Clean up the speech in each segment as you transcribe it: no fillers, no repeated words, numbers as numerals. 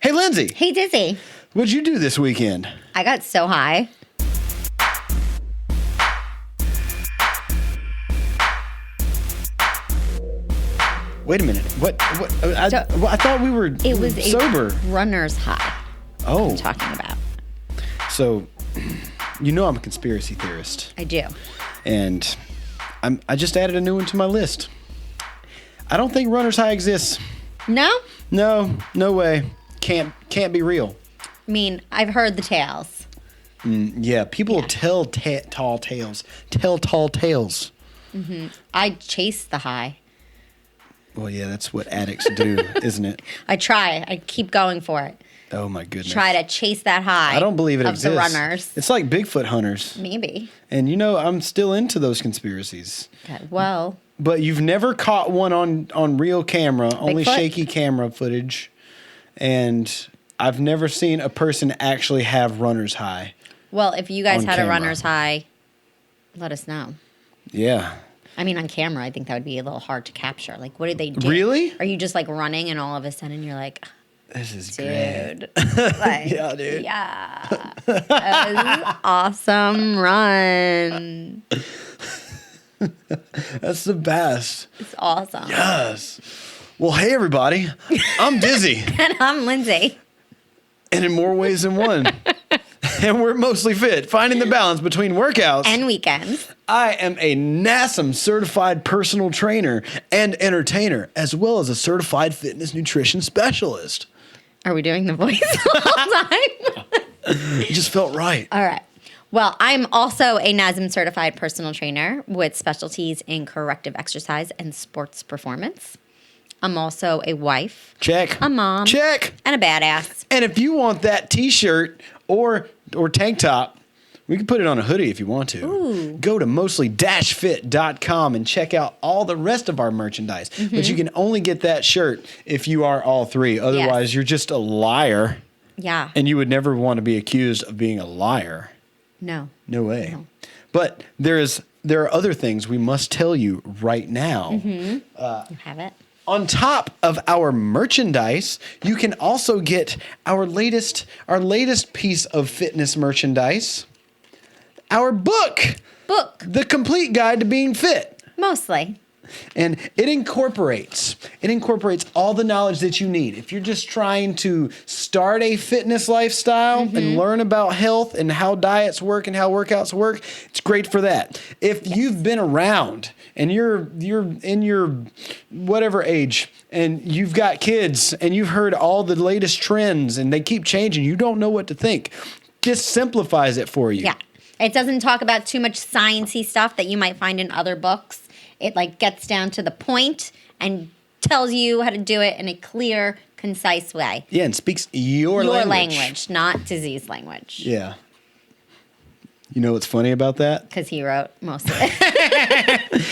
Hey, Lindsay. Hey, Dizzy. What'd you do this weekend? I got so high. Wait a minute. What? I thought we were It was sober. a runner's high Oh, I'm talking about. so you know I'm a conspiracy theorist, I do. and I just added a new one to my list. I don't think runner's high exists. No? No way. Can't be real. I mean, I've heard the tales. Yeah, people tell tall tales. Tell tall tales. I chase the high. Well, yeah, that's what addicts do, isn't it? I try. I keep going for it. Oh my goodness. Try to chase that high. I don't believe it of exists. the runners. It's like Bigfoot hunters. Maybe. And you know, I'm still into those conspiracies. Okay, well, But you've never caught one on real camera, only Bigfoot? shaky camera footage. And I've never seen a person actually have runner's high. well, if you guys On had camera. a runner's high, let us know. Yeah. I mean, on camera, I think that would be a little hard to capture. Like, what did they do? Really? Are you just like running and all of a sudden you're like, This is great. dude. Like, Yeah, dude. Yeah. That was an awesome run. That's the best. It's awesome. Yes. Well, hey, everybody. I'm Dizzy. And I'm Lindsay. And in more ways than one. And we're mostly fit, finding the balance between workouts. And weekends. I am a NASM Certified Personal Trainer and Entertainer, as well as a Certified Fitness Nutrition Specialist. Are we doing the voice the whole time? It just felt right. All right. Well, I'm also a NASM Certified Personal Trainer with specialties in corrective exercise and sports performance. I'm also a wife, Check. a mom, Check. and a badass. And if you want that t-shirt or tank top, we can put it on a hoodie if you want to. Ooh. Go to mostly-fit.com and check out all the rest of our merchandise. But you can only get that shirt if you are all three. Otherwise, you're just a liar. Yeah. And you would never want to be accused of being a liar. No. No way. No. But there are other things we must tell you right now. You have it? On top of our merchandise, you can also get our latest piece of fitness merchandise, our book, The Complete Guide to Being Fit. Mostly. And it incorporates all the knowledge that you need. If you're just trying to start a fitness lifestyle and learn about health and how diets work and how workouts work, it's great for that. If you've been around and you're in your whatever age and you've got kids and you've heard all the latest trends and they keep changing, you don't know what to think. This simplifies it for you. Yeah. It doesn't talk about too much sciencey stuff that you might find in other books. It like gets down to the point and tells you how to do it in a clear, concise way. Yeah, and speaks your language, not disease language. Yeah. You know what's funny about that? Because he wrote most of it.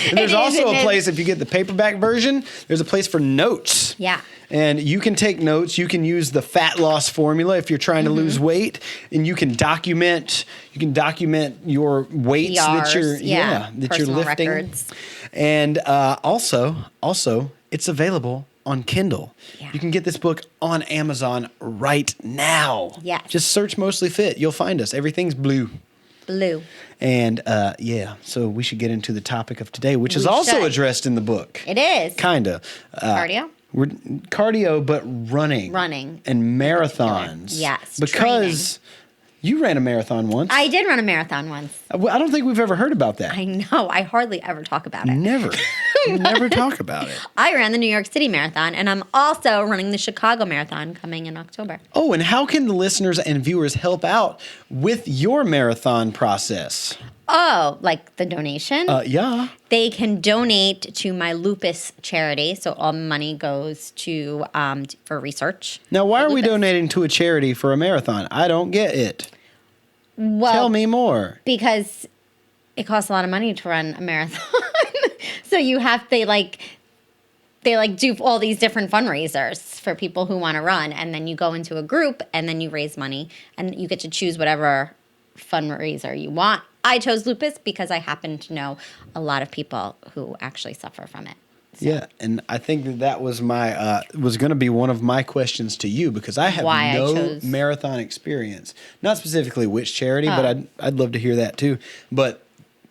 And there's It is, also it a is. place, if you get the paperback version, there's a place for notes. Yeah. And you can take notes. You can use the fat loss formula if you're trying to lose weight, and you can document your weights that you're that you're personal lifting. records. And also it's available on Kindle. Yeah. You can get this book on Amazon right now. Yes. Just search Mostly Fit. You'll find us. Everything's blue. Blue. And so we should get into the topic of today, which is We also should. addressed in the book. It is. Kinda. Cardio? We're cardio, but running. Running. And marathons. Yes, Because you ran a marathon once. I did run a marathon once. I don't think we've ever heard about that. I know. I hardly ever talk about it. Never. You never talk about it. I ran the New York City Marathon, and I'm also running the Chicago Marathon coming in October. Oh, and how can the listeners and viewers help out with your marathon process? Oh, like the donation? Yeah. They can donate to my lupus charity, so all money goes to for research. Now, why for are we lupus. donating to a charity for a marathon? I don't get it. Well, Tell me more. because it costs a lot of money to run a marathon. So they do all these different fundraisers for people who want to run, and then you go into a group and then you raise money and you get to choose whatever fundraiser you want. I chose lupus because I happen to know a lot of people who actually suffer from it. Yeah, and I think that was my was going to be one of my questions to you because I have Why I no chose- marathon experience. Not specifically which charity, but I'd love to hear that too. But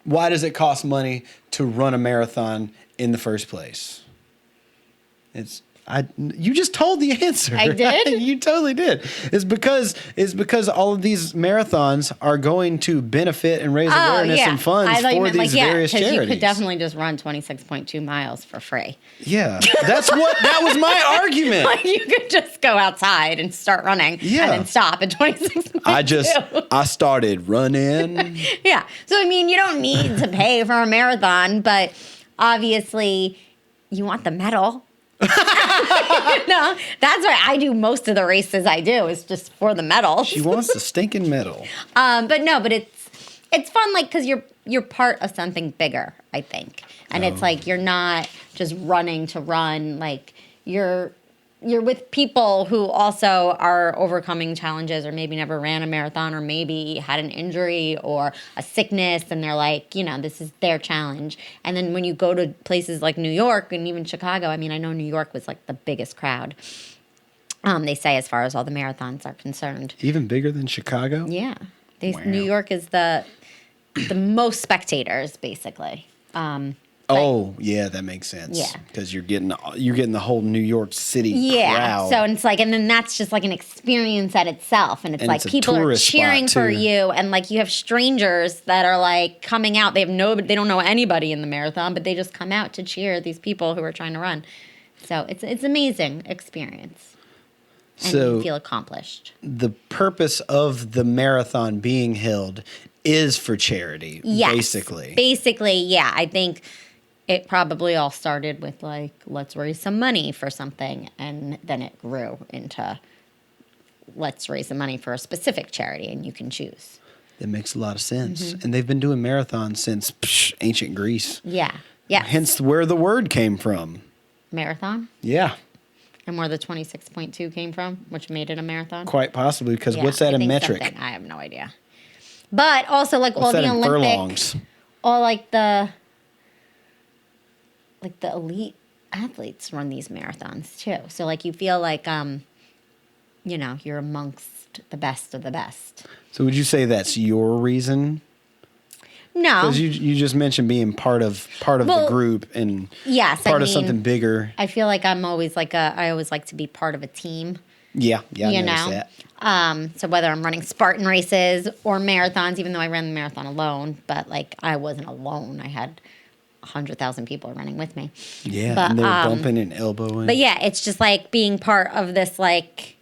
why does it cost money to run a marathon in the first place? You just told the answer. I did? You totally did. It's because all of these marathons are going to benefit and raise awareness and funds for these various charities. You could definitely just run 26.2 miles for free. Yeah, that was my argument. Like you could just go outside and start running, and then stop at 26.2. I started running. Yeah. So I mean, you don't need to pay for a marathon, but obviously, you want the medal. No, that's why I do most of the races I do is just for the medals. She wants the stinking medal. But it's fun, like, because you're part of something bigger, I think, and it's like you're not just running to run, like you're with people who also are overcoming challenges or maybe never ran a marathon or maybe had an injury or a sickness and they're like, this is their challenge. And then when you go to places like New York and even Chicago, I mean, I know New York was like the biggest crowd, they say, as far as all the marathons are concerned. Even bigger than Chicago? Yeah. Wow. New York is the most spectators, basically. Oh, yeah, that makes sense. Yeah. Because you're getting the whole New York City crowd. So it's like, and then that's just like an experience at itself, and it's like it's a people are tourist cheering spot, for too. you, and like you have strangers that are like coming out. They don't know anybody in the marathon, but they just come out to cheer these people who are trying to run. So it's amazing experience, and So you feel accomplished. the purpose of the marathon being held is for charity, Yes. basically. Basically, yeah. I think it probably all started with like, let's raise some money for something. And then it grew into let's raise some money for a specific charity and you can choose. That makes a lot of sense. And they've been doing marathons since ancient Greece. Yeah. Yeah. Hence where the word came from. Marathon. Yeah, And where the 26.2 came from, which made it a marathon. quite possibly. Because Yeah, what's that I in think metric? something. I have no idea. But also like What's all that the in Olympic, furlongs? all like the elite athletes run these marathons too. So like you feel like you're amongst the best of the best. So would you say that's your reason? No. Because you just mentioned being part of the Well, group and yes, part I of mean, something bigger. I feel like I always like to be part of a team. Yeah, I you noticed know. that. So whether I'm running Spartan races or marathons, even though I ran the marathon alone, but like I wasn't alone. I had 100,000 people running with me. Yeah, But, and they were bumping and elbowing. But yeah, it's just like being part of this like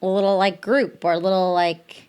little like group or little like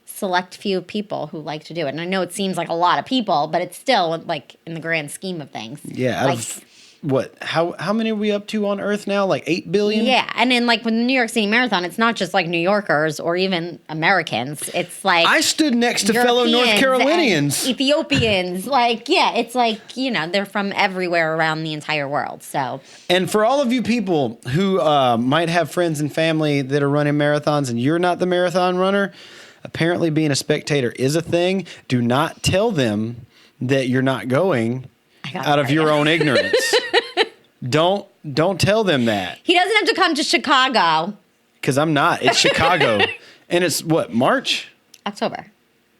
select few people who like to do it. And I know it seems like a lot of people, but it's still like in the grand scheme of things. Yeah, out like, of what? How many are we up to on Earth now? Like 8 billion? yeah, and then like with the New York City Marathon, it's not just like New Yorkers or even Americans. It's like I stood next to fellow North Europeans Carolinians. and Ethiopians. Like, yeah, it's like, they're from everywhere around the entire world. So And for all of you people who might have friends and family that are running marathons and you're not the marathon runner, apparently being a spectator is a thing. Do not tell them that you're not going out of your own ignorance. Don't tell them that. he doesn't have to come to Chicago. Because I'm not. It's Chicago. And it's what, March? October.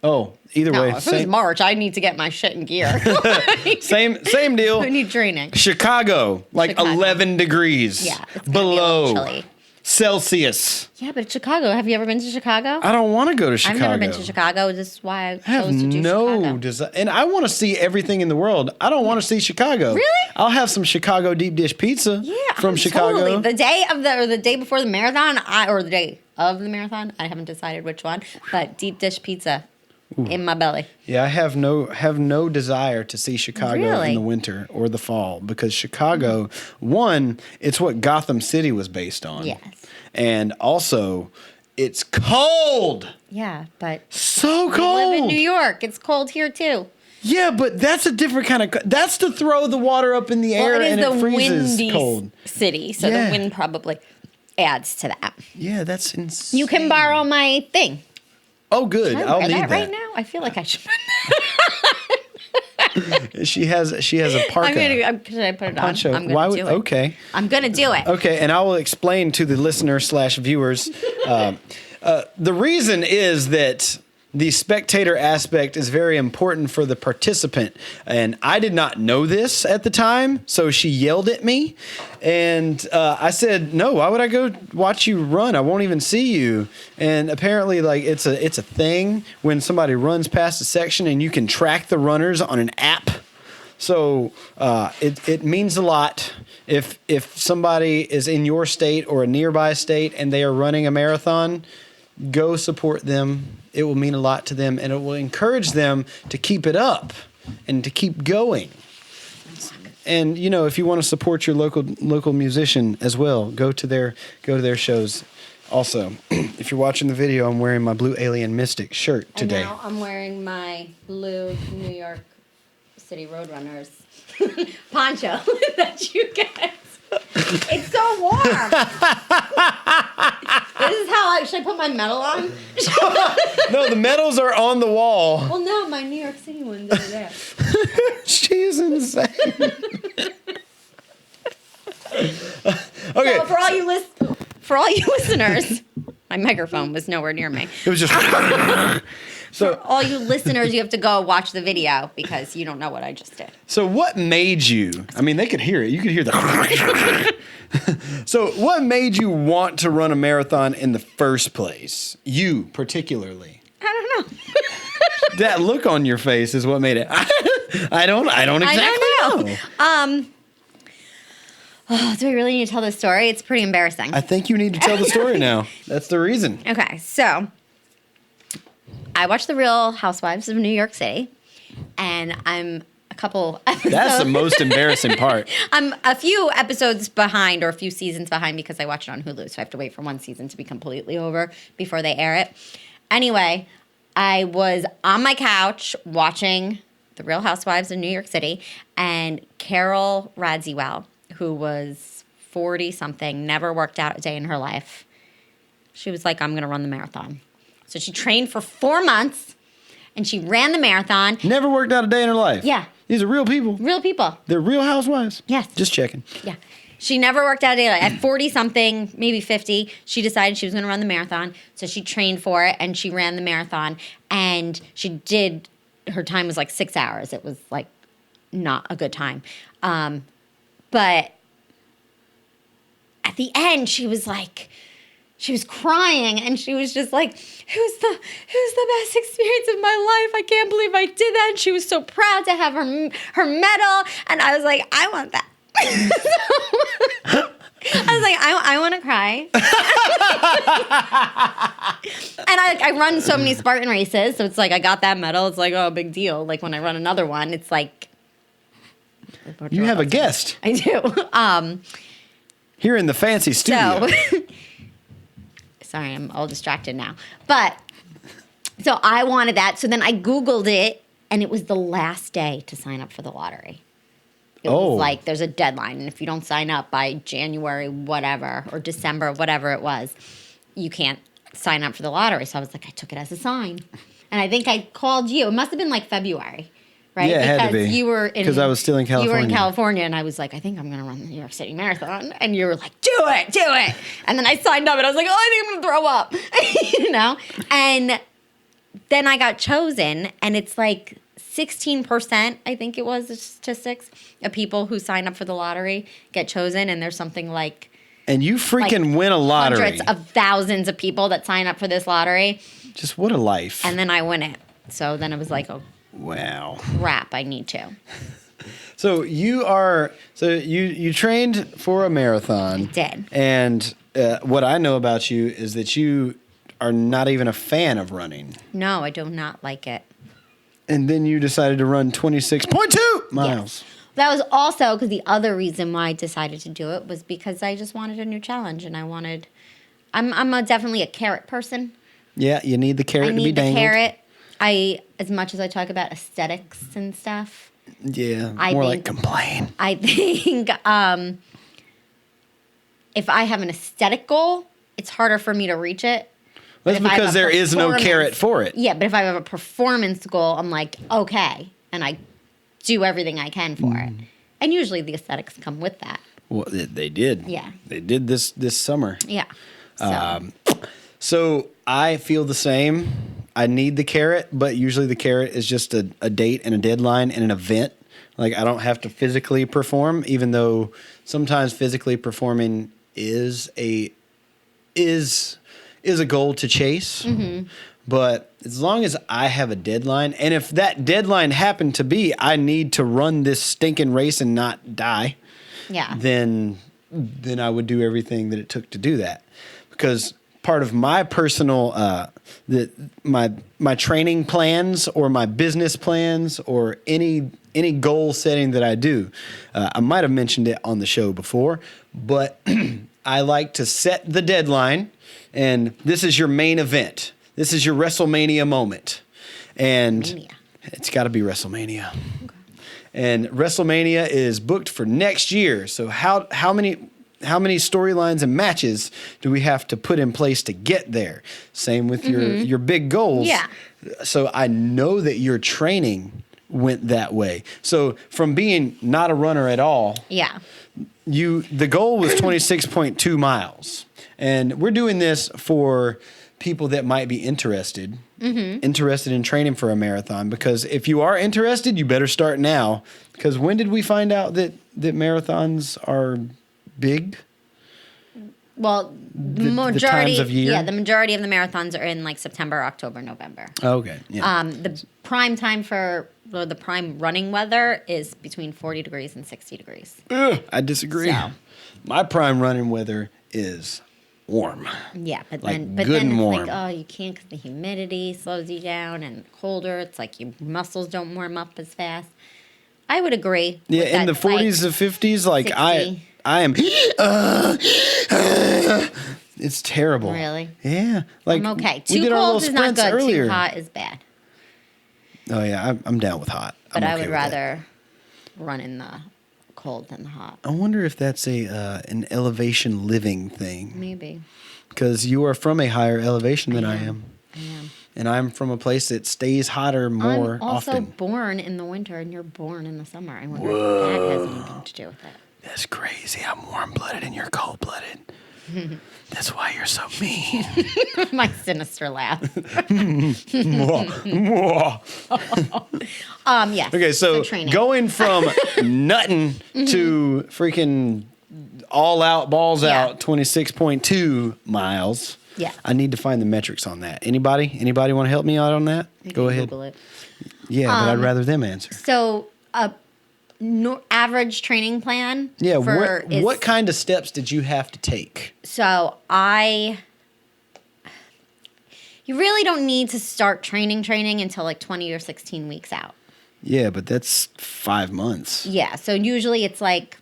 Oh, either No, way. if it was March, I need to get my shit in gear. Same deal. I need training. Chicago, like Chicago. 11 degrees Yeah, it's gonna be a little below chilly. Celsius. Yeah, but Chicago. Have you ever been to Chicago? I don't want to go to Chicago. I've never been to Chicago. This is why I I have chose to do no Chicago. desire. And I want to see everything in the world. I don't want to see Chicago. Really? I'll have some Chicago deep dish pizza from Chicago. Totally. The day of the day before the marathon, or the day of the marathon, I haven't decided which one, but deep dish pizza in my belly. Yeah, I have no desire to see Chicago Really? in the winter or the fall because Chicago, one, it's what Gotham City was based on. Yes. And also, it's cold. Yeah, but So I cold. live in New York. It's cold here too. Yeah, but that's a different kind of. That's to throw the water up in the air Well, it is and the it freezes windy cold. city, so Yeah. the wind probably adds to that. Yeah, that's insane. You can borrow my thing. Oh, good. Can I I'll wear need that that. right now. I feel like I should. She has a parka. Should I put it poncho. on? I'm going to do it. Okay. I'm going to do it. Okay, and I will explain to the listener/viewers. The reason is that the spectator aspect is very important for the participant. And I did not know this at the time, so she yelled at me. And I said, no, why would I go watch you run? I won't even see you. And apparently, like, it's a thing when somebody runs past a section and you can track the runners on an app. So it means a lot if somebody is in your state or a nearby state and they are running a marathon. Go support them. It will mean a lot to them, and it will encourage them to keep it up and to keep going. And you know, if you want to support your local musician as well, go to their shows. Also, if you're watching the video, I'm wearing my Blue Alien Mystic shirt today. And now I'm wearing my blue New York City Roadrunners poncho that you get. It's so warm. This is how should I put my medal on? No, the medals are on the wall. Well, no, my New York City ones are there. She is insane. Okay. So for all you listeners, my microphone was nowhere near me. It was just. So all you listeners, you have to go watch the video because you don't know what I just did. So what made you? I mean, they could hear it. You could hear the. So what made you want to run a marathon in the first place? You particularly. I don't know. That look on your face is what made it. I don't exactly know. Do we really need to tell this story? It's pretty embarrassing. I think you need to tell the story now. That's the reason. Okay, so I watched The Real Housewives of New York City, and I'm a couple episodes. That's the most embarrassing part. I'm a few episodes behind or a few seasons behind because I watch it on Hulu, so I have to wait for one season to be completely over before they air it. Anyway, I was on my couch watching The Real Housewives of New York City, and Carol Radziwill, who was 40-something, never worked out a day in her life. She was like, I'm going to run the marathon. So she trained for 4 months, and she ran the marathon. Never worked out a day in her life. Yeah. These are real people. Real people. They're real housewives. Yes. Just checking. Yeah. She never worked out a day. At 40-something, maybe 50, she decided she was going to run the marathon. So she trained for it, and she ran the marathon. And she did, her time was like 6 hours. It was like not a good time. But at the end, she was crying, and she was just like, it was the best experience of my life. I can't believe I did that. And she was so proud to have her medal. And I was like, I want that. I was like, I want to cry. And I run so many Spartan races, so it's like I got that medal. It's like, oh, big deal. Like when I run another one, it's like, you have a guest. I do. Here in the fancy studio. So, sorry, I'm all distracted now. But, so I wanted that. So then I Googled it, and it was the last day to sign up for the lottery. It was like, there's a deadline, and if you don't sign up by January whatever, or December whatever it was, you can't sign up for the lottery. So I was like, I took it as a sign. And I think I called you. It must have been like February. Right? Yeah, it had to be. You were in, because I was still in California. You were in California, and I was like, I think I'm going to run the New York City Marathon. And you were like, do it. And then I signed up, and I was like, oh, I think I'm going to throw up. You know? And then I got chosen, and it's like 16%, I think it was, the statistics, of people who sign up for the lottery get chosen, and there's something like... And you freaking win a lottery. Hundreds of thousands of people that sign up for this lottery. Just what a life. And then I win it. So then it was like, oh, wow. Crap, I need to. So you trained for a marathon. I did. And what I know about you is that you are not even a fan of running. No, I do not like it. And then you decided to run 26.2 miles. Yes. That was also because the other reason why I decided to do it was because I just wanted a new challenge, and I'm definitely a carrot person. Yeah, you need the carrot to be dangled. I need the carrot. As much as I talk about aesthetics and stuff. Yeah, like complain. I think if I have an aesthetic goal, it's harder for me to reach it. That's because there is no carrot for it. Yeah, but if I have a performance goal, I'm like, okay. And I do everything I can for it. And usually the aesthetics come with that. Well, they did. Yeah. They did this summer. Yeah. So, So I feel the same. I need the carrot, but usually the carrot is just a date and a deadline and an event. Like I don't have to physically perform, even though sometimes physically performing is a goal to chase. But as long as I have a deadline, and if that deadline happened to be I need to run this stinking race and not die, then I would do everything that it took to do that. Because part of my personal my training plans or my business plans or any goal setting that I do, I might have mentioned it on the show before, but I like to set the deadline, and this is your main event. This is your WrestleMania moment, and it's got to be WrestleMania. Okay. And WrestleMania is booked for next year. So how many storylines and matches do we have to put in place to get there? Same with your big goals. Yeah. So I know that your training went that way. So from being not a runner at all, the goal was 26.2 miles. And we're doing this for people that might be interested in training for a marathon, because if you are interested, you better start now, because when did we find out that marathons are big? Well, the times of year? Yeah, the majority of the marathons are in like September, October, November. Okay. Yeah. The prime time for the prime running weather is between 40 degrees and 60 degrees. I disagree. So. My prime running weather is warm. Yeah, but like then good it's and warm. like, oh, you can't because the humidity slows you down, and colder. It's like your muscles don't warm up as fast. I would agree. Yeah, with in that, the 40s and 50s, like 60. I am. It's terrible. Really? Yeah. Like I'm okay. we Too did our cold little is not sprints good. earlier. Too hot is bad. Oh yeah, I'm down with hot. But I'm I okay would with that. rather run in the cold than the hot. I wonder if that's an elevation living thing. Maybe. Because you are from a higher elevation than I am. I am. And I'm from a place that stays hotter more I'm also often. born in the winter, and you're born in the summer. I wonder if that has anything to do with it. That's crazy. I'm warm-blooded and you're cold-blooded. That's why you're so mean. My sinister laugh. Yes. Okay, so training. going from nutting to freaking all out, balls out, 26.2 miles. Yeah. I need to find the metrics on that. Anybody want to help me out on that? Go ahead. Google it. Yeah, but I'd rather them answer. So average training plan. Yeah, what kind of steps did you have to take? So you really don't need to start training until like 20 or 16 weeks out. Yeah, but that's 5 months. Yeah, so usually it's like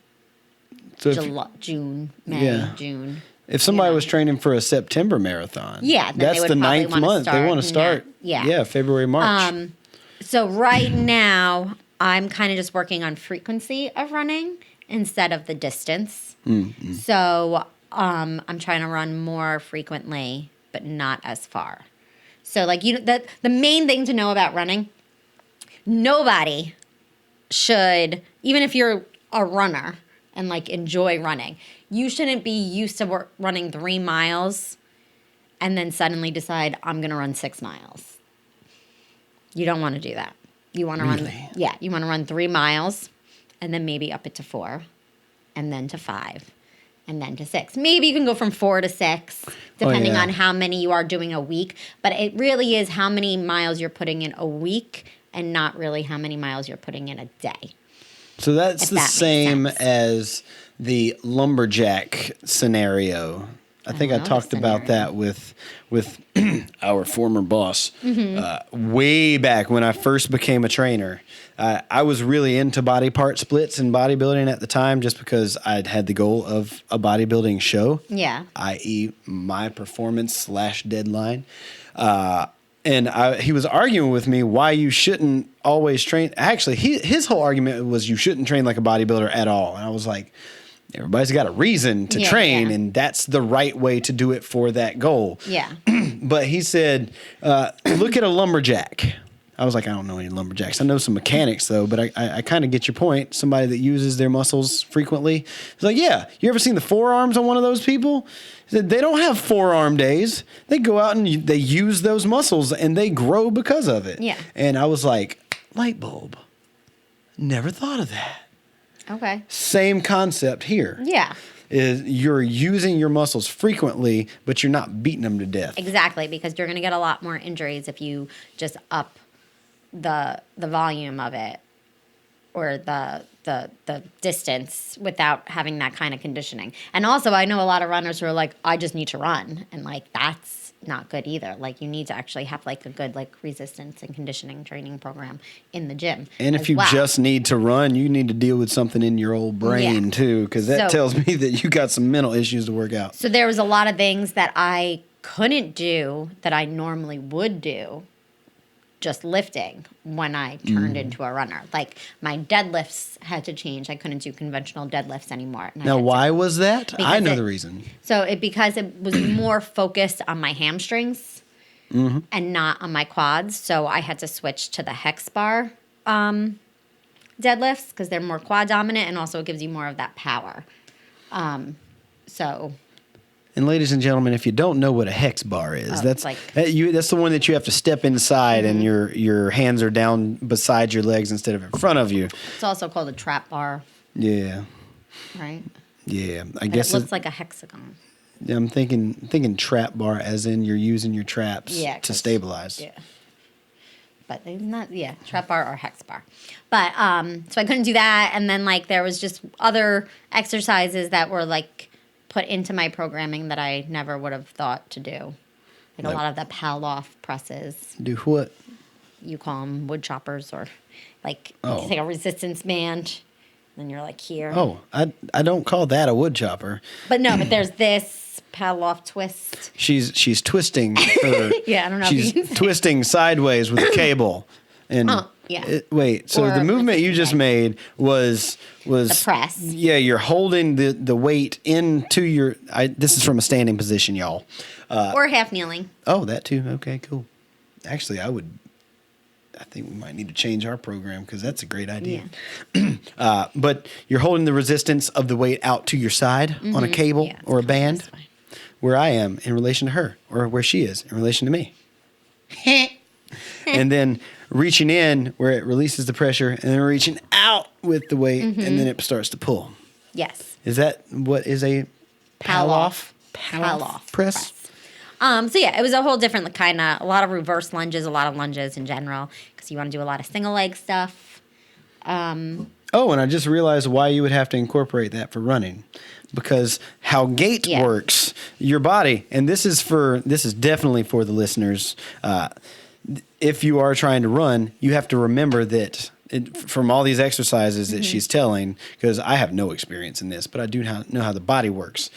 So June, May, June. If somebody was training for a September marathon, then that's they would the probably 9th month. They want to start. Yeah. February, March. So right now, I'm kind of just working on frequency of running instead of the distance. Mm-hmm. So I'm trying to run more frequently, but not as far. So like the main thing to know about running, nobody should, even if you're a runner and like enjoy running, you shouldn't be used to running 3 miles and then suddenly decide I'm going to run 6 miles. You don't want to do that. You want to you want to run 3 miles and then maybe up it to 4 and then to 5 and then to 6. Maybe you can go from 4 to 6 depending on how many you are doing a week, but it really is how many miles you're putting in a week and not really how many miles you're putting in a day. So that's the same as the lumberjack scenario. I think I talked about that with our former boss way back when I first became a trainer. I was really into body part splits and bodybuilding at the time just because I'd had the goal of a bodybuilding show, i.e. my performance / deadline. And he was arguing with me why you shouldn't always train. Actually, his whole argument was you shouldn't train like a bodybuilder at all. And I was like, everybody's got a reason to train, and that's the right way to do it for that goal. Yeah. But he said, look at a lumberjack. I was like, I don't know any lumberjacks. I know some mechanics though, but I kind of get your point. Somebody that uses their muscles frequently. It's like, yeah, you ever seen the forearms on one of those people? They don't have forearm days. They go out and they use those muscles and they grow because of it. Yeah. And I was like, light bulb. Never thought of that. Okay. Same concept here. Yeah. Is you're using your muscles frequently, but you're not beating them to death. Exactly, because you're going to get a lot more injuries if you just up the volume of it or the distance without having that kind of conditioning. And also, I know a lot of runners who are like, I just need to run, and like that's not good either. Like you need to actually have like a good like resistance and conditioning training program in the gym. And if you just need to run, you need to deal with something in your old brain too, because that tells me that you got some mental issues to work out. So there was a lot of things that I couldn't do that I normally would do just lifting when I turned into a runner. Like my deadlifts had to change. I couldn't do conventional deadlifts anymore. Now, why was that? I know the reason. So because it was more focused on my hamstrings and not on my quads. So I had to switch to the hex bar deadlifts because they're more quad dominant and also it gives you more of that power. And ladies and gentlemen, if you don't know what a hex bar is, that's the one that you have to step inside and your hands are down beside your legs instead of in front of you. It's also called a trap bar. Yeah. Right? Yeah. I but guess it looks like a hexagon. I'm thinking trap bar as in you're using your traps to stabilize. Yeah. But it's not, trap bar or hex bar. But, so I couldn't do that. And then, like, there was just other exercises that were, like, put into my programming that I never would have thought to do. Like a lot of the pal-off presses. Do what? You call them wood choppers or like you take a resistance band and you're like here. Oh, I don't call that a wood chopper. But there's this pal-off twist. She's twisting her. I don't know. She's twisting sideways with a cable. And wait, so the movement you just made was the press. Yeah, you're holding the weight into your. This is from a standing position, y'all. Or half kneeling. Oh, that too. Okay, cool. Actually, I think we might need to change our program because that's a great idea. Yeah. But you're holding the resistance of the weight out to your side on a cable or a band, where I am in relation to her, or where she is in relation to me. And then reaching in where it releases the pressure, and then reaching out with the weight, and then it starts to pull. Yes. Is that what is a pal-off press? It was a whole different kind of, a lot of reverse lunges, a lot of lunges in general, because you want to do a lot of single leg stuff. And I just realized why you would have to incorporate that for running. Because how gait works, your body, and this is definitely for the listeners. If you are trying to run, you have to remember that from all these exercises that she's telling, because I have no experience in this, but I do know how the body works.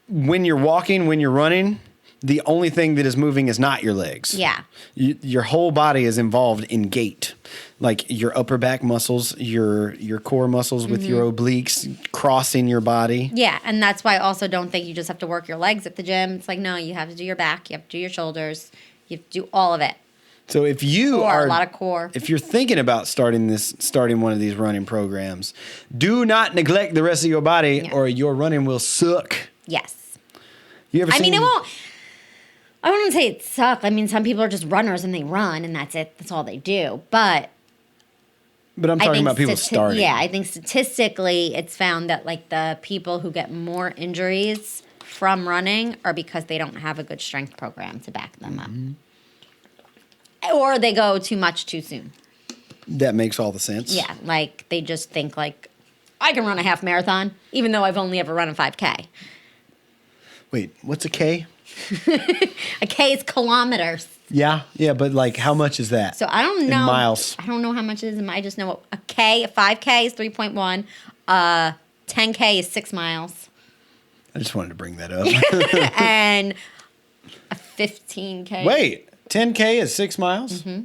When you're walking, when you're running, the only thing that is moving is not your legs. Yeah. Your whole body is involved in gait. Like your upper back muscles, your core muscles with your obliques crossing your body. Yeah, and that's why I also don't think you just have to work your legs at the gym. It's like, no, you have to do your back, you have to do your shoulders, you have to do all of it. So if you are a lot of core. If you're thinking about starting one of these running programs, do not neglect the rest of your body or your running will suck. Yes. You ever seen, it won't. I wouldn't say it sucks. I mean, some people are just runners and they run and that's it. That's all they do. But I'm talking about people starting. Yeah, I think statistically it's found that like the people who get more injuries from running are because they don't have a good strength program to back them up. Or they go too much too soon. That makes all the sense. Yeah, like they just think like, I can run a half marathon even though I've only ever run a 5K. Wait, what's a K? A K is kilometers. Yeah, but like how much is that? So I don't know. In miles. I don't know how much it is. I just know a 5K is 3.1. 10K is 6 miles. I just wanted to bring that up. And a 15K. Wait, 10K is 6 miles? Mm-hmm.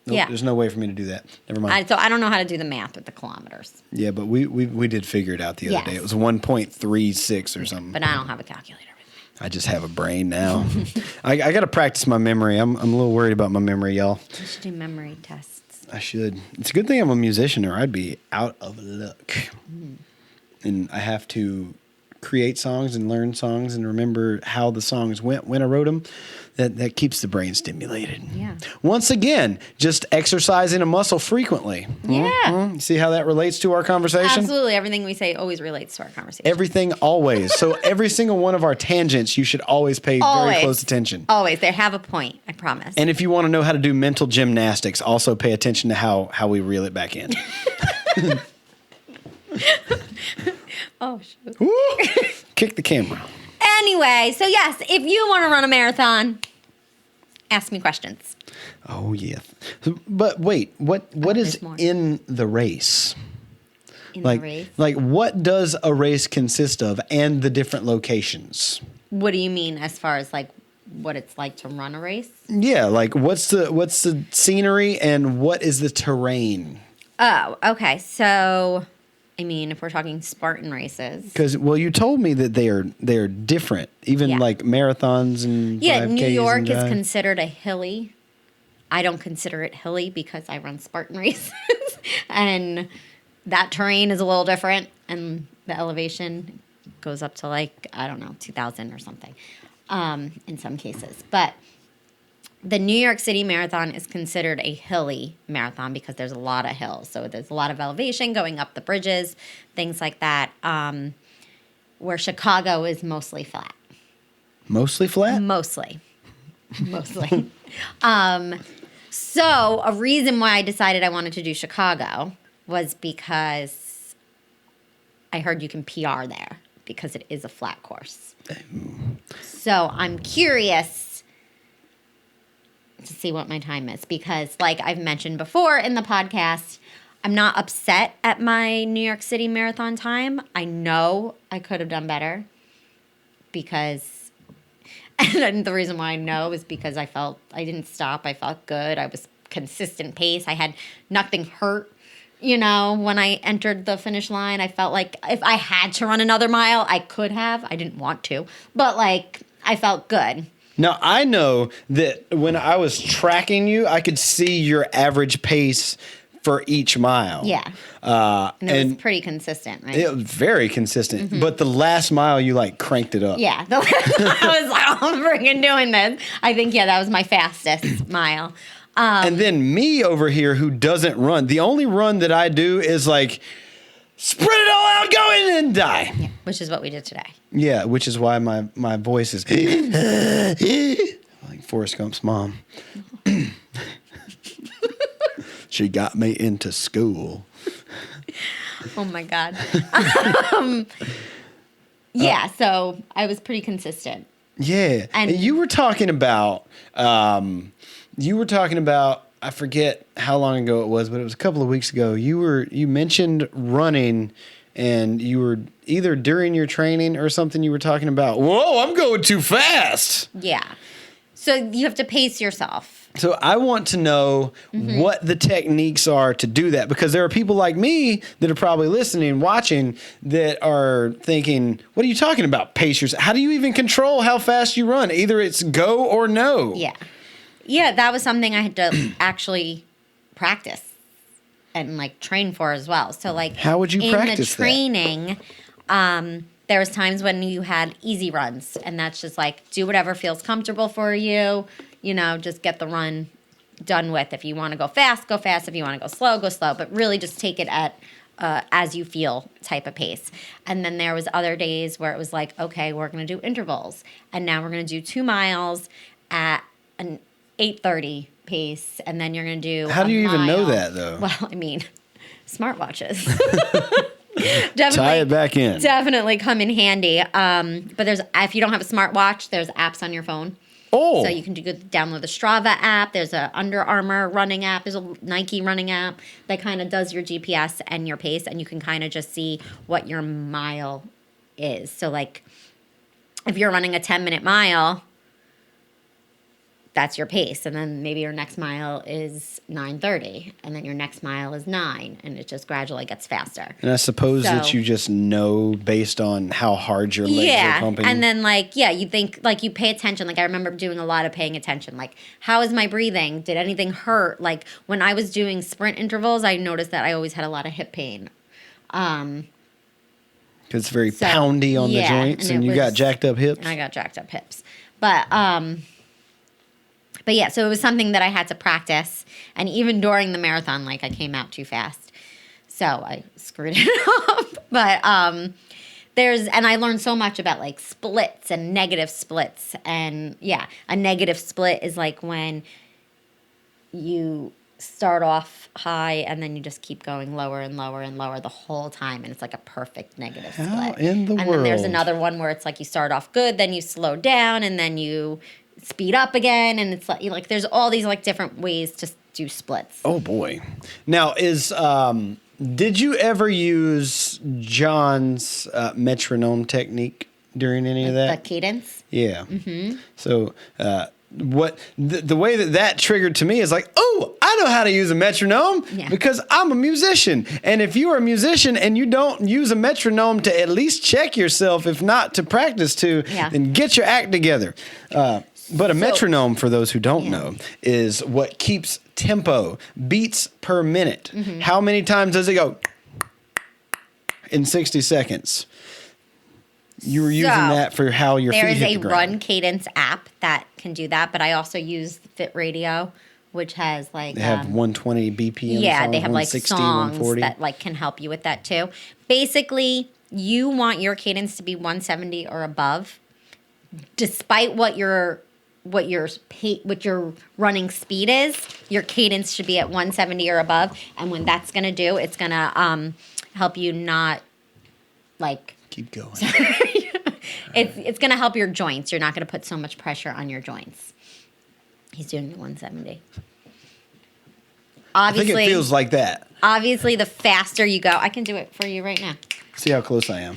Nope, yeah. There's no way for me to do that. Never mind. So I don't know how to do the math with the kilometers. Yeah, but we did figure it out the other day. It was 1.36 or something. But I don't have a calculator with me. I just have a brain now. I got to practice my memory. I'm a little worried about my memory, y'all. You should do memory tests. I should. It's a good thing I'm a musician, or I'd be out of luck. And I have to create songs and learn songs and remember how the songs went when I wrote them. That keeps the brain stimulated. Yeah. Once again, just exercising a muscle frequently. Yeah. See how that relates to our conversation? Absolutely. Everything we say always relates to our conversation. Everything always. So every single one of our tangents, you should always pay very close attention. Always. They have a point, I promise. And if you want to know how to do mental gymnastics, also pay attention to how we reel it back in. Oh, shoot. Woo! Kick the camera. Anyway, so yes, if you want to run a marathon, ask me questions. Oh, yeah. But wait, what is there's more. in the race? In the race. Like, what does a race consist of and the different locations? What do you mean as far as like what it's like to run a race? Yeah, like what's the scenery and what is the terrain? Oh, okay. So, I mean, if we're talking Spartan races. Because, well, you told me that they are different, even Yeah. like marathons and 5Ks New York and is that. considered a hilly. I don't consider it hilly because I run Spartan races. And that terrain is a little different. And the elevation goes up to like, I don't know, 2,000 or something in some cases. But the New York City Marathon is considered a hilly marathon because there's a lot of hills. So there's a lot of elevation going up the bridges, things like that, where Chicago is mostly flat. Mostly flat? Mostly. So a reason why I decided I wanted to do Chicago was because I heard you can PR there because it is a flat course. So I'm curious to see what my time is because, like I've mentioned before in the podcast, I'm not upset at my New York City Marathon time. I know I could have done better because, and the reason why I know is because I didn't stop. I felt good. I was consistent pace. I had nothing hurt. When I entered the finish line, I felt like if I had to run another mile, I could have. I didn't want to, but like I felt good. Now, I know that when I was tracking you, I could see your average pace for each mile. Yeah. And it was pretty consistent, right? It was very consistent. But the last mile, you like cranked it up. Yeah. I was like, oh, I'm freaking doing this. I think, that was my fastest mile. And then me over here who doesn't run. The only run that I do is like spread it all out, go in and die. Yeah, which is what we did today. Yeah, which is why my voice is like Forrest Gump's mom. She got me into school. Oh my God. So I was pretty consistent. Yeah. And you were talking about I forget how long ago it was, but it was a couple of weeks ago. You mentioned running and you were either during your training or something you were talking about, whoa, I'm going too fast. Yeah. So you have to pace yourself. So I want to know what the techniques are to do that, because there are people like me that are probably listening and watching that are thinking, what are you talking about? Pace yourself. How do you even control how fast you run? Either it's go or no. Yeah. Yeah, that was something I had to actually practice and like train for as well. So like how would you practice in the training, there was times when you had easy runs, and that's just like do whatever feels comfortable for you. Just get the run done with. If you want to go fast, go fast. If you want to go slow, go slow. But really just take it at as you feel type of pace. And then there was other days where it was like, okay, we're going to do intervals. And now we're going to do 2 miles at an 8:30 pace. And then you're going to do How do you even know mile. that, though? Well, I mean, smartwatches. Tie it back in. Definitely come in handy. But if you don't have a smartwatch, there's apps on your phone. Oh. So you can download the Strava app. There's a Under Armour running app. There's a Nike running app that kind of does your GPS and your pace, and you can kind of just see what your mile is. So like if you're running a 10-minute mile, that's your pace. And then maybe your next mile is 9:30, and then your next mile is 9, and it just gradually gets faster. And I suppose that So- you just know based on how hard your legs are pumping. And then you think, you pay attention. Like, I remember doing a lot of paying attention. Like, how is my breathing? Did anything hurt? Like, when I was doing sprint intervals, I noticed that I always had a lot of hip pain. Because it's very poundy on the joints, and you got jacked up hips. I got jacked up hips. But yeah, so it was something that I had to practice. And even during the marathon, like, I came out too fast. So I screwed it up. But and I learned so much about, like, splits and negative splits. And yeah, a negative split is like when you start off high and then you just keep going lower and lower and lower the whole time, and it's like a perfect negative split. How in the world? And then there's another one where it's like you start off good, then you slow down, and then you speed up again, and it's like there's all these, like, different ways to do splits. Oh boy! Now did you ever use John's metronome technique during any of that? The cadence? Yeah. Mm-hmm. So the way that triggered to me is like, oh, I know how to use a metronome because I'm a musician. And if you are a musician and you don't use a metronome to at least check yourself, if not to practice to, then get your act together. But a metronome, for those who don't know, is what keeps tempo, beats per minute. Mm-hmm. How many times does it go in 60 seconds? You were using that for how your feet hit the ground. There is a Run Cadence app that can do that, but I also use Fit Radio, which has, like... They have 120 BPM songs, they have, like, 160, songs 140. that, like, can help you with that, too. Basically, you want your cadence to be 170 or above, despite what your running speed is. Your cadence should be at 170 or above, and when that's going to do, it's going to help you not, like... Keep going. It's going to help your joints. You're not going to put so much pressure on your joints. He's doing the 170. Obviously, I think it feels like that. Obviously, the faster you go, I can do it for you right now. See how close I am.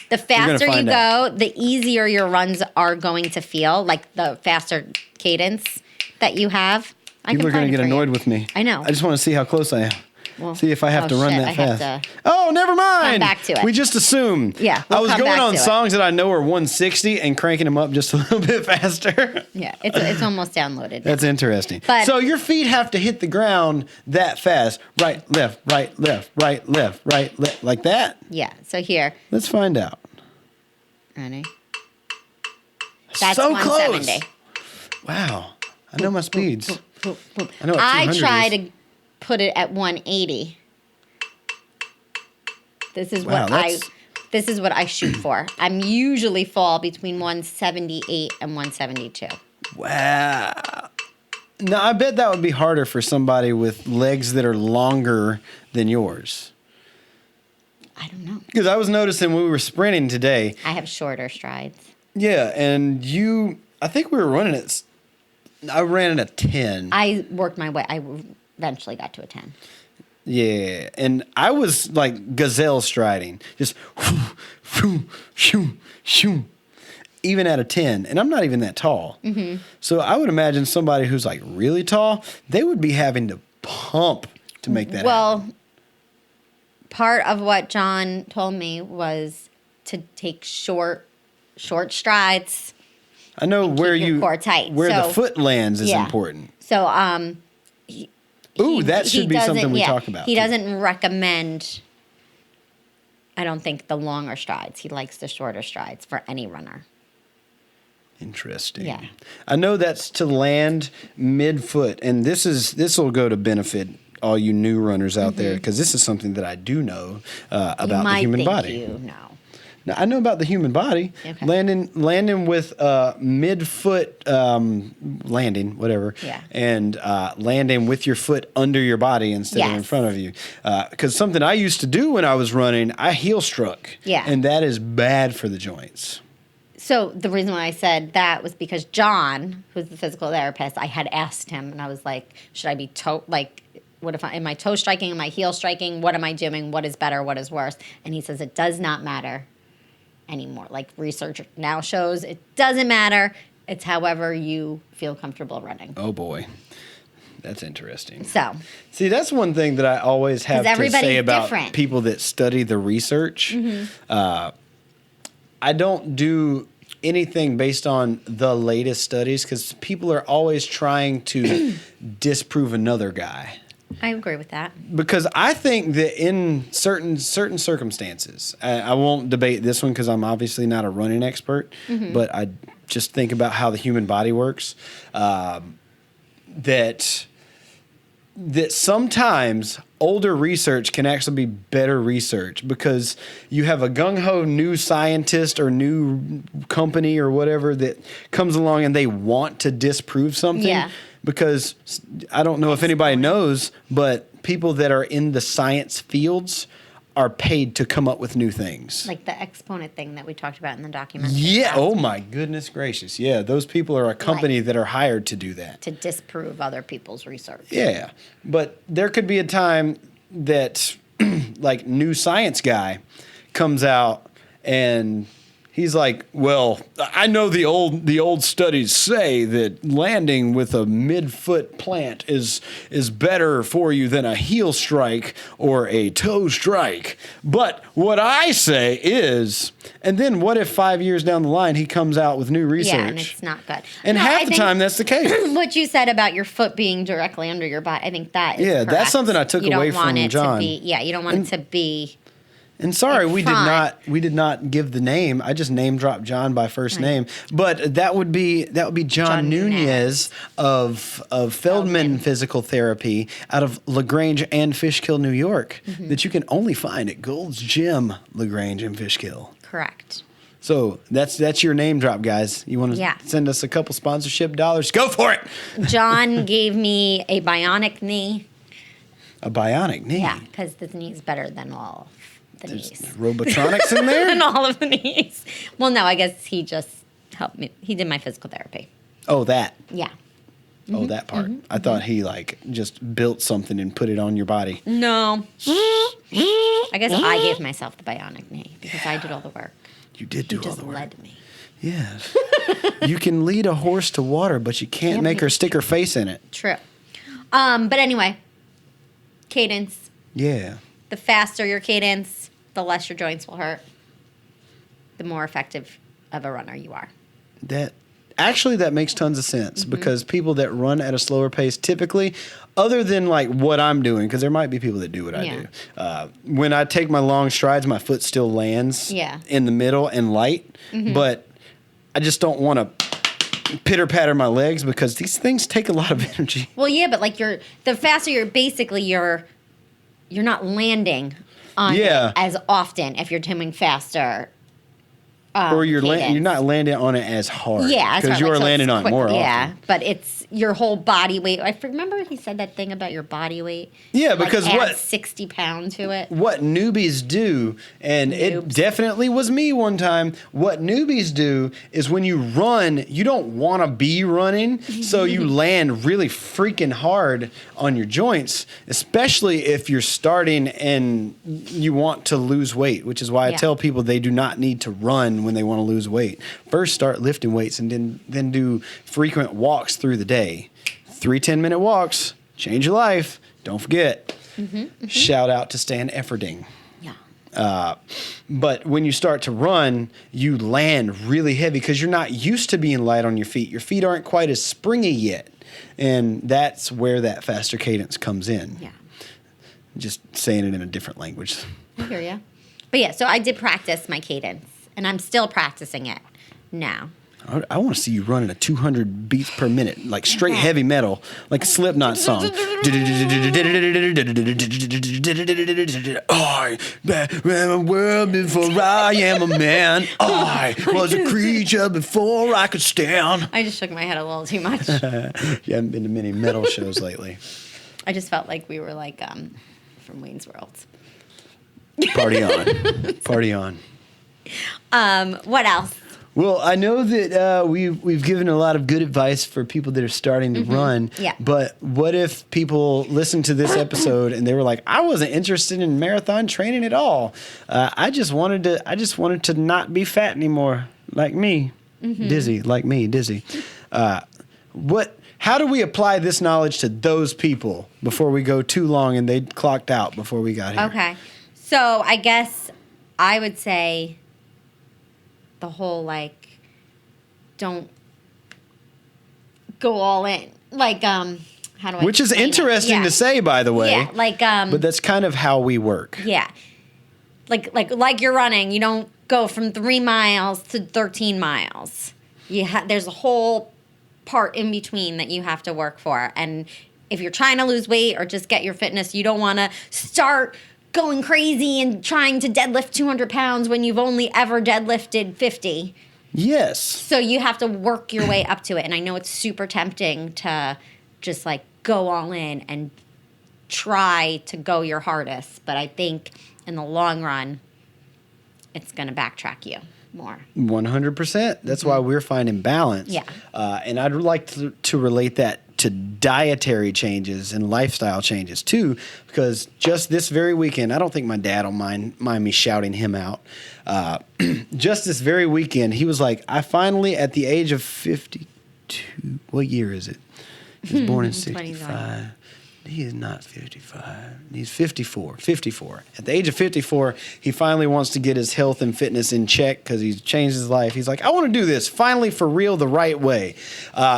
The faster you go, the easier your runs are going to feel, like the faster cadence that you have. People are going to get annoyed with me. I know. I just want to see how close I am. Well, see if I have to run that fast. Oh, never mind. Come back to it. We just assume. Yeah, I was going on songs that I know are 160 and cranking them up just a little bit faster. Yeah, it's almost downloaded. That's interesting. But, so your feet have to hit the ground that fast. Right, left, right, left, right, left, right, left. Like that? Yeah, so here. Let's find out. Ready? That's so 170. Close. Wow. I know my speeds. I know what 200 I try is. to put it at 180. This is what I shoot for. I'm usually fall between 178 and 172. Wow. Now, I bet that would be harder for somebody with legs that are longer than yours. I don't know. Because I was noticing when we were sprinting today. I have shorter strides. Yeah, and I think we were running it. I ran at a 10. I worked my way. I eventually got to a 10. Yeah, and I was like gazelle striding, just whoo, shoo, shoo, even at a 10, and I'm not even that tall. Mm-hmm. So I would imagine somebody who's like really tall, they would be having to pump to make that happen. Part of what John told me was to take short strides. I know where your core tight. The foot lands is important. So that should be something we talk about. He doesn't recommend, I don't think, the longer strides. He likes the shorter strides for any runner. Interesting. Yeah. I know that's to land mid-foot, and this will go to benefit all you new runners out there, because this is something that I do know about the human body. You know. Now, I know about the human body. Okay. Landing with mid-foot landing, whatever. Yeah. And landing with your foot under your body instead of in front of you. Because something I used to do when I was running, I heel struck. Yeah. And that is bad for the joints. So the reason why I said that was because John, who's the physical therapist, I had asked him, and I was like, should I be am I toe striking? Am I heel striking? What am I doing? What is better? What is worse? And he says it does not matter anymore. Like, research now shows it doesn't matter. It's however you feel comfortable running. Oh boy. That's interesting. So, see, that's one thing that I always have to say about different. People that study the research. I don't do anything based on the latest studies because people are always trying to disprove another guy. I agree with that. Because I think that in certain circumstances, I won't debate this one because I'm obviously not a running expert, but I just think about how the human body works. That sometimes older research can actually be better research because you have a gung-ho new scientist or new company or whatever that comes along and they want to disprove something. Yeah. Because I don't know if anybody knows, but people that are in the science fields are paid to come up with new things. Like the exponent thing that we talked about in the documentary. Yeah. Oh, my goodness gracious. Yeah. Those people are a company that are hired to do that. To disprove other people's research. Yeah. But there could be a time that, like, new science guy comes out and he's like, well, I know the old studies say that landing with a mid-foot plant is better for you than a heel strike or a toe strike. But what I say is, and then what if 5 years down the line he comes out with new research? Yeah, and it's not good. And half the time that's the case. What you said about your foot being directly under your body, I think that is correct. That's something I took away from John. You don't want it to be. And sorry, we front. did not give the name. I just name dropped John by first name. But that would be John Nunez of Feldman Physical Therapy out of LaGrange and Fishkill, New York, that you can only find at Gold's Gym, LaGrange and Fishkill. Correct. So that's your name drop, guys. You want to send us a couple sponsorship dollars? Go for it. John gave me a bionic knee. A bionic knee? Yeah, because the knee is better than all the There's knees. robotronics in there? And all of the knees. Well, no, I guess he just helped me. He did my physical therapy. Oh, that. Yeah. Oh, that part. I thought he just built something and put it on your body. No. I guess I gave myself the bionic knee because I did all the work. You did do all the work. He just led me. Yes. You can lead a horse to water, but you can't make her stick her face in it. True. But anyway, cadence. Yeah. The faster your cadence, the less your joints will hurt, the more effective of a runner you are. That makes tons of sense because people that run at a slower pace typically, other than like what I'm doing, because there might be people that do what I do. When I take my long strides, my foot still lands in the middle and light, but I just don't want to pitter patter my legs because these things take a lot of energy. Well, yeah, but like the faster you're not landing on it as often if you're doing faster. Or you're not landing on it as hard. Yeah, because you are landing on it more often. Yeah, but it's your whole body weight. I remember he said that thing about your body weight. Yeah, because add 60 pounds to it. What newbies do, and it definitely was me one time. What newbies do is when you run, you don't want to be running, so you land really freaking hard on your joints, especially if you're starting and you want to lose weight, which is why I tell people they do not need to run when they want to lose weight. First, start lifting weights and then do frequent walks through the day. 3 10-minute walks, change your life. Don't forget. Shout out to Stan Efferding. Yeah. But when you start to run, you land really heavy because you're not used to being light on your feet. Your feet aren't quite as springy yet. And that's where that faster cadence comes in. Yeah. Just saying it in a different language. I hear you. But yeah, so I did practice my cadence, and I'm still practicing it now. I want to see you running a 200 beats per minute, like straight heavy metal, like a Slipknot song. I ran a world before I am a man. I was a creature before I could stand. I just shook my head a little too much. You haven't been to many metal shows lately. I just felt like we were like from Wayne's World. Party on. Party on. What else? Well, I know that we've given a lot of good advice for people that are starting to run. Yeah. But what if people listen to this episode and they were like, I wasn't interested in marathon training at all. I just wanted to not be fat anymore, like me. Dizzy, like me, dizzy. How do we apply this knowledge to those people before we go too long and they clocked out before we got here? Okay. So I guess I would say the whole, like, don't go all in. Like, how do I Which is explain it? interesting to say, by the way. Yeah, like, but that's kind of how we work. yeah. Like you're running, you don't go from 3 miles to 13 miles. There's a whole part in between that you have to work for. And if you're trying to lose weight or just get your fitness, you don't want to start going crazy and trying to deadlift 200 pounds when you've only ever deadlifted 50. Yes. So you have to work your way up to it. And I know it's super tempting to just like go all in and try to go your hardest. But I think in the long run, it's going to backtrack you more. 100%. That's why we're finding balance. Yeah. And I'd like to relate that to dietary changes and lifestyle changes too, because just this very weekend, I don't think my dad will mind me shouting him out. Just this very weekend, he was like, I finally, at the age of 52, what year is it? He was born in 65. He is not 55. He's 54. 54. At the age of 54, he finally wants to get his health and fitness in check because he's changed his life. He's like, I want to do this finally for real the right way.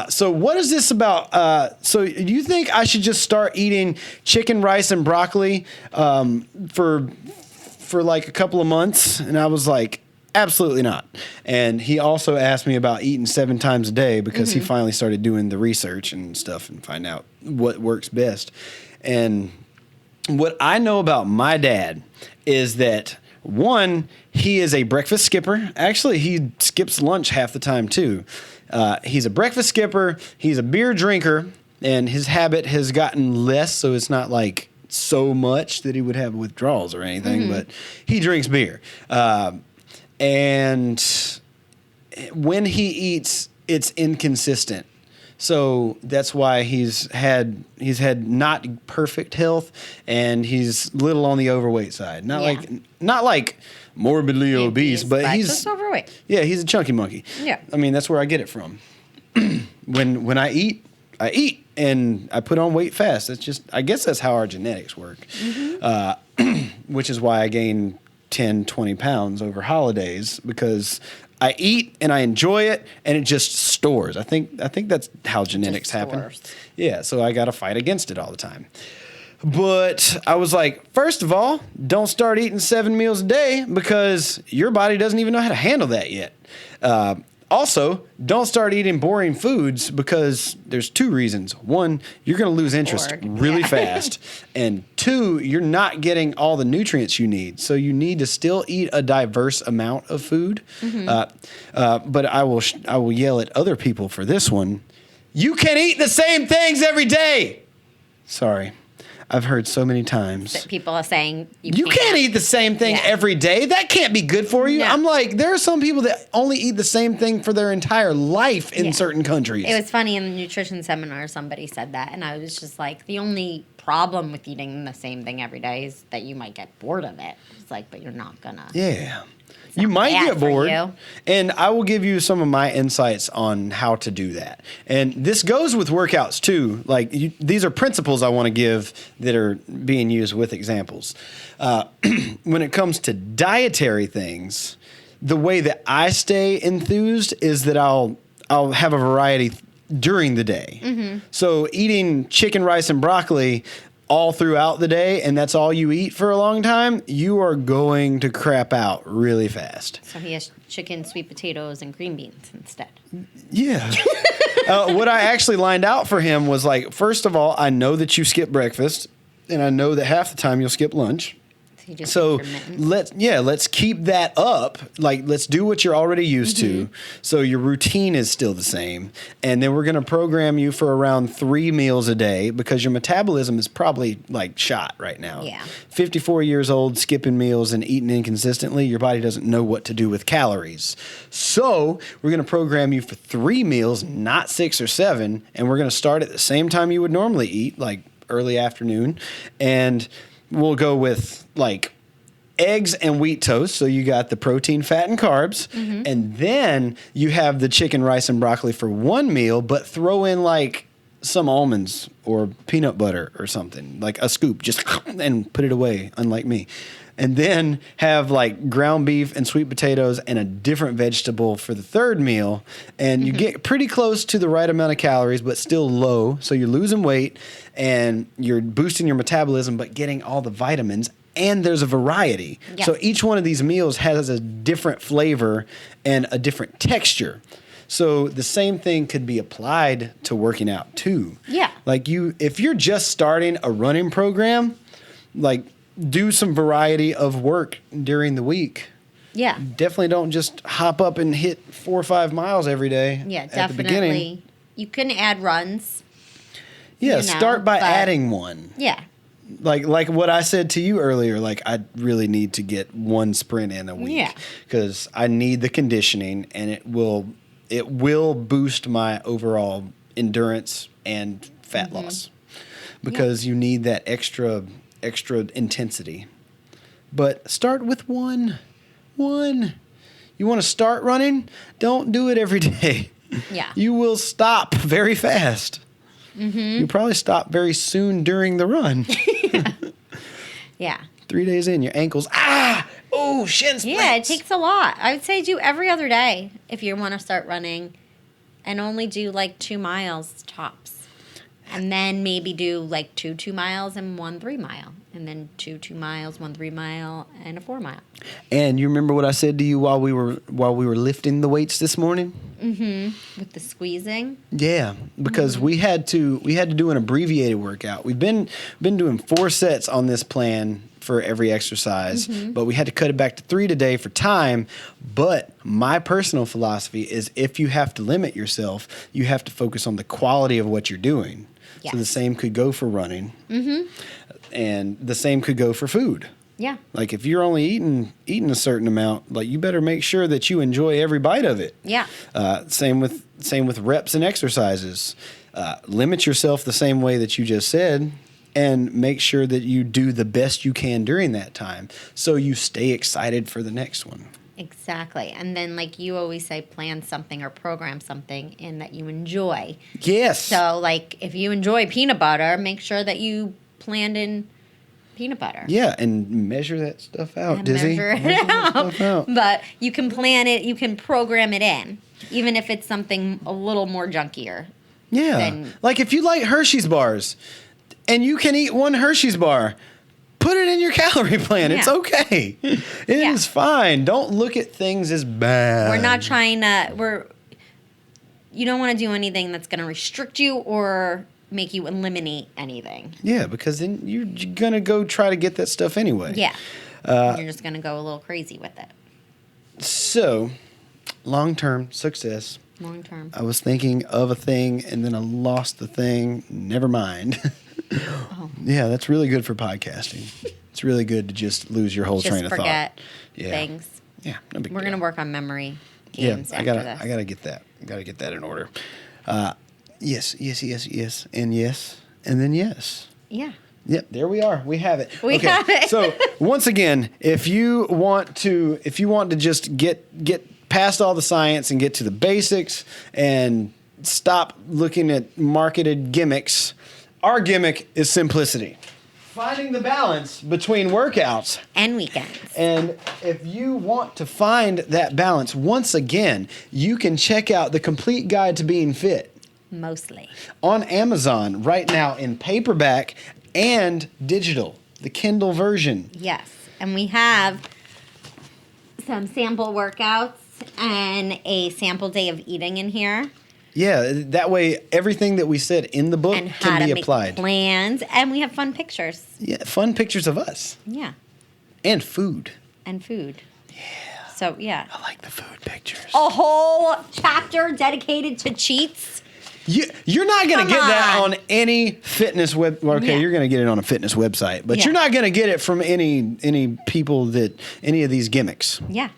So what is this about? So do you think I should just start eating chicken, rice, and broccoli for like a couple of months? And I was like, absolutely not. And he also asked me about eating 7 times a day because he finally started doing the research and stuff and find out what works best. And what I know about my dad is that, one, he is a breakfast skipper. Actually, he skips lunch half the time too. He's a breakfast skipper. He's a beer drinker, and his habit has gotten less, so it's not like so much that he would have withdrawals or anything, but he drinks beer. And when he eats, it's inconsistent. So that's why he's had not perfect health, and he's little on the overweight side. Not like morbidly obese, but he's just overweight. Yeah, he's a chunky monkey. Yeah. I mean, that's where I get it from. When I eat, and I put on weight fast. I guess that's how our genetics work. Which is why I gain 10, 20 pounds over holidays, because I eat and I enjoy it, and it just stores. I think that's how genetics happen. Yeah, so I got to fight against it all the time. But I was like, first of all, don't start eating 7 meals a day because your body doesn't even know how to handle that yet. Also, don't start eating boring foods because there's 2 reasons. 1, you're going to lose interest really fast. And 2, you're not getting all the nutrients you need. So you need to still eat a diverse amount of food. But I will yell at other people for this one. You can eat the same things every day. Sorry. I've heard so many times that people are saying you can't eat the same thing every day. That can't be good for you. No. I'm like, there are some people that only eat the same thing for their entire life in certain countries. It was funny in the nutrition seminar, somebody said that, and I was just like, the only problem with eating the same thing every day is that you might get bored of it. It's like, but you're not gonna. Yeah. You might get bored, and I will give you some of my insights on how to do that. And this goes with workouts too. Like these are principles I want to give that are being used with examples. When it comes to dietary things, the way that I stay enthused is that I'll have a variety during the day. So eating chicken, rice, and broccoli all throughout the day, and that's all you eat for a long time, you are going to crap out really fast. So he has chicken, sweet potatoes, and green beans instead. Yeah. What I actually lined out for him was like, first of all, I know that you skip breakfast, and I know that half the time you'll skip lunch. So let's keep that up. Like, let's do what you're already used to. So your routine is still the same. And then we're going to program you for around 3 meals a day because your metabolism is probably like shot right now. Yeah. 54 years old, skipping meals and eating inconsistently, your body doesn't know what to do with calories. So we're going to program you for 3 meals, not 6 or 7. And we're going to start at the same time you would normally eat, like early afternoon. And we'll go with like eggs and wheat toast. So you got the protein, fat, and carbs. And then you have the chicken, rice, and broccoli for one meal, but throw in like some almonds or peanut butter or something, like a scoop, just and put it away, unlike me. And then have like ground beef and sweet potatoes and a different vegetable for the third meal. And you get pretty close to the right amount of calories, but still low. So you're losing weight and you're boosting your metabolism, but getting all the vitamins. And there's a variety. Yeah. So each one of these meals has a different flavor and a different texture. So the same thing could be applied to working out too. Yeah. Like if you're just starting a running program, like do some variety of work during the week. Yeah. Definitely don't just hop up and hit 4 or 5 miles every day. Yeah, at the beginning. definitely. You can add runs. Yeah, you know, start by but- adding one. Yeah. Like what I said to you earlier, like I really need to get one sprint in a week. Yeah. Because I need the conditioning and it will boost my overall endurance and fat loss. Because you need that extra intensity. But start with one. You want to start running? Don't do it every day. Yeah. You will stop very fast. You'll probably stop very soon during the run. Yeah. 3 days in, your ankles, shin splints. Yeah, it takes a lot. I would say do every other day if you want to start running and only do like 2 miles tops. And then maybe do like 2 miles and 1 3 mile. And then 2 miles, 1 3 mile, and a 4 mile. And you remember what I said to you while we were lifting the weights this morning? With the squeezing. Yeah, because we had to do an abbreviated workout. We've been doing 4 sets on this plan for every exercise, but we had to cut it back to 3 today for time. But my personal philosophy is if you have to limit yourself, you have to focus on the quality of what you're doing. Yes. So the same could go for running, and the same could go for food. Yeah. Like if you're only eating a certain amount, like you better make sure that you enjoy every bite of it. Yeah. Same with reps and exercises. Limit yourself the same way that you just said, and make sure that you do the best you can during that time, so you stay excited for the next one. Exactly. And then, like you always say, plan something or program something in that you enjoy. Yes. So, like, if you enjoy peanut butter, make sure that you planned in peanut butter. Yeah, and measure that stuff out, And Dizzy. measure it Measure that stuff out. But you can plan it, you can program it in, even if it's something a little more junkier. Yeah. Then- Like if you like Hershey's bars and you can eat one Hershey's bar, put it in your calorie plan. It's Yeah. okay. It is fine. Don't look at things as bad. We're not trying to, you don't want to do anything that's going to restrict you or make you eliminate anything. Yeah, because then you're going to go try to get that stuff anyway. Yeah. You're just going to go a little crazy with it. So, long-term success. Long term. I was thinking of a thing and then I lost the thing. Never mind. Oh. Yeah, that's really good for podcasting. It's really good to just lose your whole Just train of thought. forget Yeah. things. Yeah, no big We're deal. going to work on memory Yeah, games I after gotta this. get that. Gotta get that in order. Yes, and yes, and then yes. Yeah. Yep, there we are. We have it. We have it. So once again, if you want to just get past all the science and get to the basics and stop looking at marketed gimmicks, our gimmick is simplicity. Finding the balance between workouts. And weekends. And if you want to find that balance, once again, you can check out the Complete Guide to Being Fit Mostly. on Amazon right now in paperback and digital, the Kindle version. Yes. And we have some sample workouts and a sample day of eating in here. Yeah, that way everything that we said in the book And how can to be make applied. plans. And we have fun pictures. Yeah, fun pictures of us Yeah. and food. And food. Yeah. So, yeah. I like the food pictures. A whole chapter dedicated to cheats. You're not going to Come get that on. on any fitness web. Okay, Yeah. you're going to get it on a fitness website, but Yeah. you're not going to get it from any people any of these gimmicks. Yeah.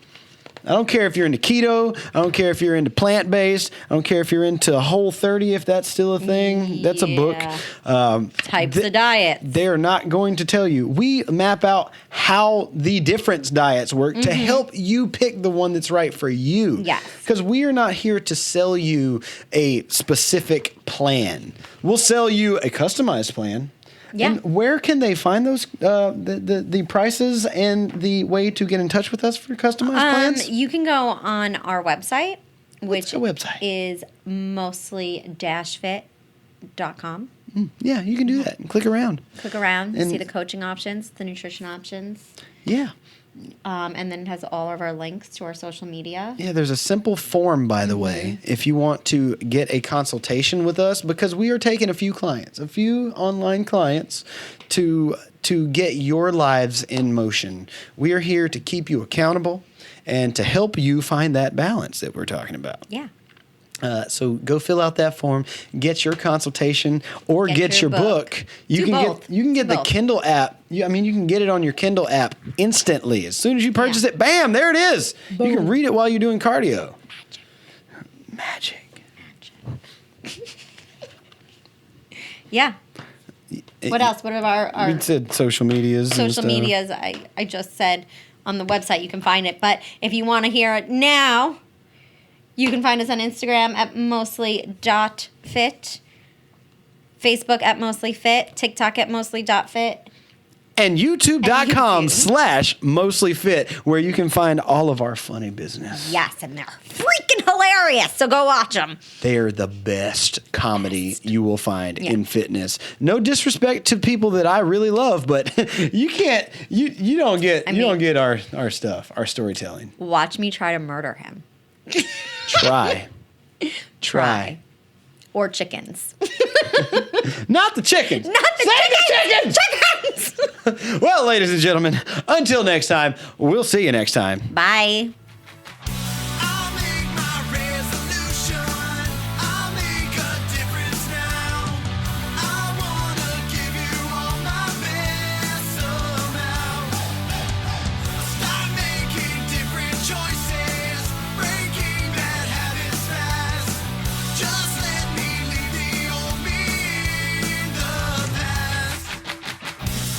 I don't care if you're into keto. I don't care if you're into plant-based. I don't care if you're into Whole30, if that's still a thing. That's a book. Types of diets. They're not going to tell you. We map out how the different diets work to help you pick the one that's right for you. Yes. Because we are not here to sell you a specific plan. We'll sell you a customized plan. Yeah. And where can they find those the prices and the way to get in touch with us for customized plans? You can go on our website, which the website? is mostly-fit.com. Yeah, you can do that and click around. Click around, And- see the coaching options, the nutrition options. Yeah. And then it has all of our links to our social media. Yeah, there's a simple form, by the way, if you want to get a consultation with us, because we are taking a few online clients to get your lives in motion. We are here to keep you accountable and to help you find that balance that we're talking about. Yeah. So go fill out that form, get your consultation, or get your book. You Do can both. get the Both. Kindle app. You can get it on your Kindle app instantly. As soon as you purchase it, bam, there it is. You can read it while you're doing cardio. Magic. Yeah. What else? What are our We said social medias. and social stuff. medias? I just said on the website you can find it. But if you want to hear it now, you can find us on Instagram at mostly.fit, Facebook at mostlyfit, TikTok at mostly.fit. And YouTube.com YouTube. /mostlyfit, where you can find all of our funny business. Yes, and they're freaking hilarious. So go watch them. They're the best comedy you will find in fitness. No disrespect to people that I really love, but you don't get our stuff, our storytelling. Watch me try to murder him. Try. Or chickens. Not the chickens. Not the chickens! Well, ladies and gentlemen, until next time, we'll see you next time. Bye.